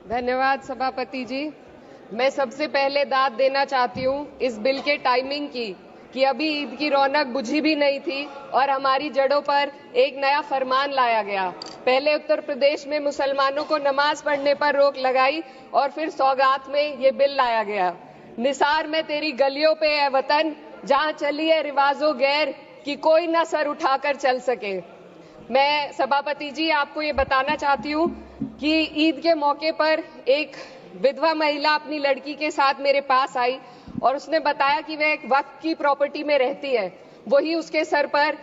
धन्यवाद सभापति जी। मैं सबसे पहले दाद देना चाहती हूँ इस बिल के टाइमिंग की कि अभी ईद की रौनक बुझी भी नहीं थी और हमारी जड़ों पर एक नया फरमान लाया गया। पहले उत्तर प्रदेश में मुसलमानों को नमाज पढ़ने पर रोक लगाई और फिर सौगात में ये बिल लाया गया। निसार में तेरी गलियों पे है वतन, जहाँ चली है रिवाजो गैर कि कोई ना सर उठाकर चल सके। मैं सभापति जी आपको ये बताना चाहती हूँ कि ईद के मौके पर एक विधवा महिला अपनी लड़की के साथ मेरे पास आई और उसने बताया कि वह एक वक्फ की प्रॉपर्टी में रहती है, वही उसके सर पर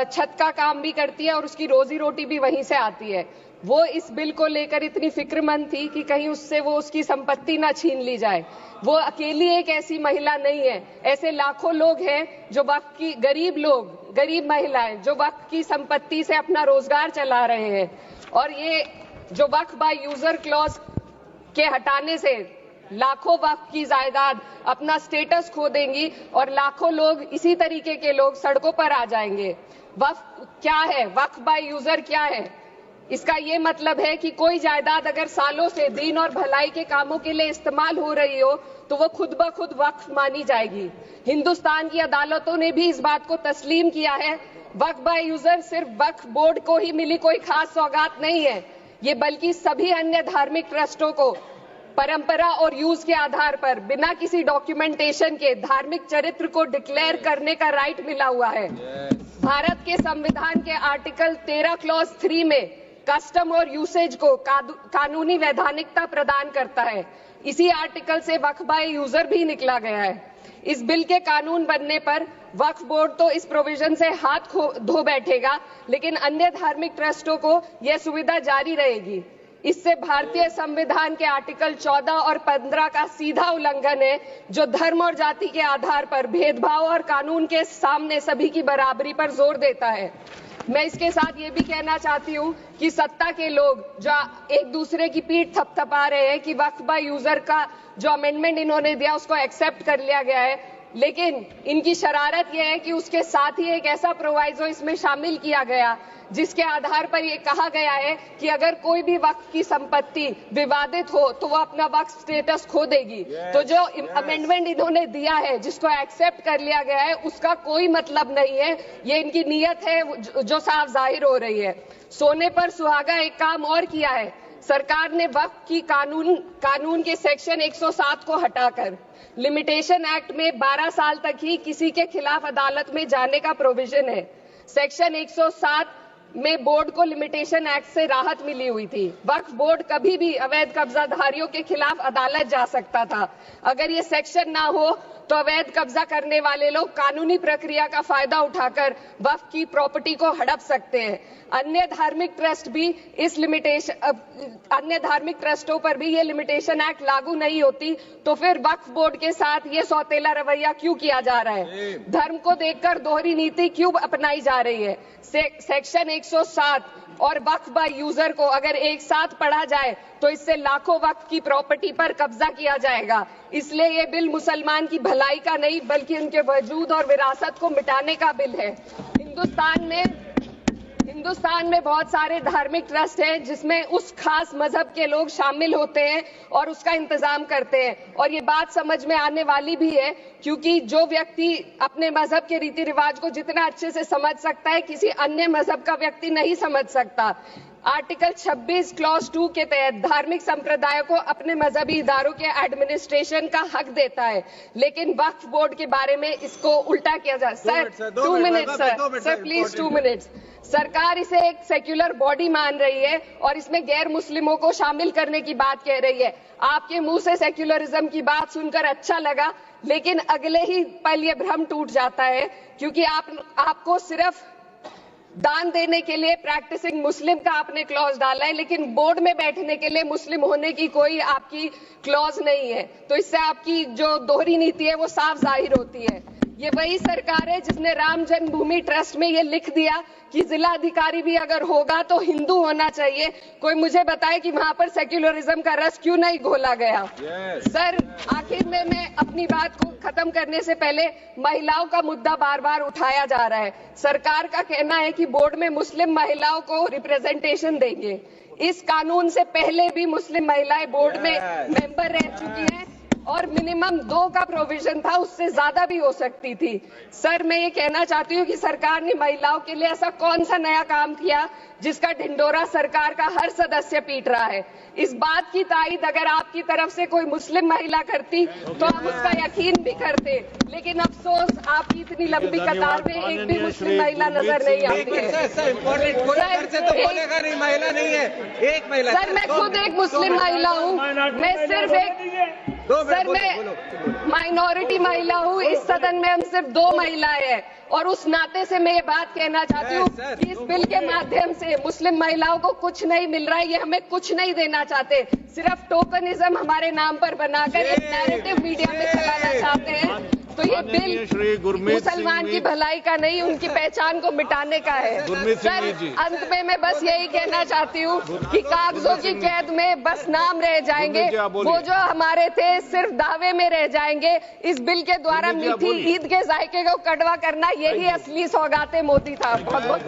छत का काम भी करती है और उसकी रोजी रोटी भी वहीं से आती है। वो इस बिल को लेकर इतनी फिक्रमंद थी कि कहीं उससे वो उसकी संपत्ति ना छीन ली जाए। वो अकेली एक ऐसी महिला नहीं है, ऐसे लाखों लोग हैं जो वक्फ की गरीब महिलाएं जो वक्फ की संपत्ति से अपना रोजगार चला रहे हैं। और ये जो वक्फ बाय यूजर क्लॉज के हटाने से लाखों वक्फ की जायदाद अपना स्टेटस खो देंगी और लाखों लोग इसी तरीके के लोग सड़कों पर आ जाएंगे। वक्फ क्या है? वक्फ बाय यूजर क्या है? इसका ये मतलब है कि कोई जायदाद अगर सालों से दीन और भलाई के कामों के लिए इस्तेमाल हो रही हो तो वो खुद ब खुद वक्फ मानी जाएगी। हिंदुस्तान की अदालतों ने भी इस बात को तस्लीम किया है। वक्फ बाय यूजर सिर्फ वक्फ बोर्ड को ही मिली कोई खास सौगात नहीं है, ये बल्कि सभी अन्य धार्मिक ट्रस्टों को परंपरा और यूज के आधार पर बिना किसी डॉक्यूमेंटेशन के धार्मिक चरित्र को डिक्लेयर करने का राइट मिला हुआ है। भारत के संविधान के आर्टिकल 13 क्लॉज 3 में कस्टम और यूसेज को कानूनी वैधानिकता प्रदान करता है। इसी आर्टिकल से वक्फ बाय यूजर भी निकला गया है। इस बिल के कानून बनने पर वक्फ बोर्ड तो इस प्रोविजन से हाथ धो बैठेगा, लेकिन अन्य धार्मिक ट्रस्टों को यह सुविधा जारी रहेगी। इससे भारतीय संविधान के आर्टिकल 14 और 15 का सीधा उल्लंघन है, जो धर्म और जाति के आधार पर भेदभाव और कानून के सामने सभी की बराबरी पर जोर देता है। मैं इसके साथ ये भी कहना चाहती हूँ कि सत्ता के लोग जो एक दूसरे की पीठ थपथपा रहे हैं कि वक्फ बाय यूजर का जो अमेंडमेंट इन्होंने दिया उसको एक्सेप्ट कर लिया गया है, लेकिन इनकी शरारत यह है कि उसके साथ ही एक ऐसा प्रोवाइजो इसमें शामिल किया गया जिसके आधार पर यह कहा गया है कि अगर कोई भी वक्फ की संपत्ति विवादित हो तो वो अपना वक्फ स्टेटस खो देगी। तो जो अमेंडमेंट इन्होंने दिया है जिसको एक्सेप्ट कर लिया गया है उसका कोई मतलब नहीं है, ये इनकी नीयत है जो साफ जाहिर हो रही है। सोने पर सुहागा एक काम और किया है, सरकार ने वक्फ की कानून के सेक्शन 107 को हटाकर लिमिटेशन एक्ट में 12 साल तक ही किसी के खिलाफ अदालत में जाने का प्रोविजन है। सेक्शन 107 में बोर्ड को लिमिटेशन एक्ट से राहत मिली हुई थी। वक्फ बोर्ड कभी भी अवैध कब्जाधारियों के खिलाफ अदालत जा सकता था। अगर ये सेक्शन ना हो तो अवैध कब्जा करने वाले लोग कानूनी प्रक्रिया का फायदा उठाकर वक्फ की प्रॉपर्टी को हड़प सकते हैं। अन्य धार्मिक ट्रस्टों पर भी ये लिमिटेशन एक्ट लागू नहीं होती, तो फिर वक्फ बोर्ड के साथ ये सौतेला रवैया क्यों किया जा रहा है? धर्म को देखकर दोहरी नीति क्यों अपनाई जा रही है? सेक्शन 107 और वक्फ बाय यूजर को अगर एक साथ पढ़ा जाए तो इससे लाखों वक्फ की प्रॉपर्टी पर कब्जा किया जाएगा। इसलिए ये बिल मुसलमान की भलाई का नहीं बल्कि उनके वजूद और विरासत को मिटाने का बिल है। हिंदुस्तान में बहुत सारे धार्मिक ट्रस्ट हैं जिसमें उस खास मजहब के लोग शामिल होते हैं और उसका इंतजाम करते हैं, और ये बात समझ में आने वाली भी है क्योंकि जो व्यक्ति अपने मजहब के रीति रिवाज को जितना अच्छे से समझ सकता है किसी अन्य मजहब का व्यक्ति नहीं समझ सकता। आर्टिकल 26 क्लॉज 2 के तहत धार्मिक संप्रदाय को अपने मजहबी इदारों के एडमिनिस्ट्रेशन का हक देता है, लेकिन वक्फ बोर्ड के बारे में इसको उल्टा किया जा। Sir 2 minute sir please 2 minutes. सरकार इसे एक सेक्युलर बॉडी मान रही है और इसमें गैर मुस्लिमों को शामिल करने की बात कह रही है। आपके मुंह से सेक्युलरिज्म की बात सुनकर अच्छा लगा, लेकिन अगले ही पल ये भ्रम टूट जाता है क्योंकि आपको सिर्फ दान देने के लिए प्रैक्टिसिंग मुस्लिम का आपने क्लॉज डाला है, लेकिन बोर्ड में बैठने के लिए मुस्लिम होने की कोई आपकी क्लॉज नहीं है। तो इससे आपकी जो दोहरी नीति है वो साफ जाहिर होती है। ये वही सरकार है जिसने राम जन्मभूमि ट्रस्ट में ये लिख दिया कि जिला अधिकारी भी अगर होगा तो हिंदू होना चाहिए। कोई मुझे बताए कि वहां पर सेक्युलरिज्म का रस क्यों नहीं घोला गया? सर आखिर में मैं अपनी बात को खत्म करने से पहले महिलाओं का मुद्दा बार बार उठाया जा रहा है। सरकार का कहना है कि बोर्ड में मुस्लिम महिलाओं को रिप्रेजेंटेशन देंगे। इस कानून से पहले भी मुस्लिम महिलाएं बोर्ड में मेंबर रह चुकी हैं और मिनिमम 2 का प्रोविजन था, उससे ज्यादा भी हो सकती थी। सर, मैं ये कहना चाहती हूँ कि सरकार ने महिलाओं के लिए ऐसा कौन सा नया काम किया जिसका ढिंडोरा सरकार का हर सदस्य पीट रहा है। इस बात की तायीद अगर आपकी तरफ से कोई मुस्लिम महिला करती तो हम उसका यकीन भी करते, लेकिन अफसोस आपकी इतनी लंबी कतार में एक भी मुस्लिम महिला नजर नहीं आती है। सर, मैं खुद एक मुस्लिम महिला हूँ, मैं सिर्फ एक मैं माइनॉरिटी महिला हूँ। इस सदन में हम सिर्फ 2 महिलाएं हैं और उस नाते से मैं ये बात कहना चाहती हूँ कि इस बिल के माध्यम से मुस्लिम महिलाओं को कुछ नहीं मिल रहा है, ये हमें कुछ नहीं देना चाहते, सिर्फ टोकनिज्म हमारे नाम पर बनाकर एक नैरेटिव मीडिया में चलाना चाहते हैं। तो ये बिल मुसलमान की भलाई का नहीं, उनकी पहचान को मिटाने का है। सर, अंत में मैं बस यही कहना चाहती हूँ कि कागजों की कैद में बस नाम रह जाएंगे, वो जो हमारे थे सिर्फ दावे में रह जाएंगे। इस बिल के द्वारा मीठी ईद के जायके को कड़वा करना, यही असली सौगाते मोदी था। बहुत बहुत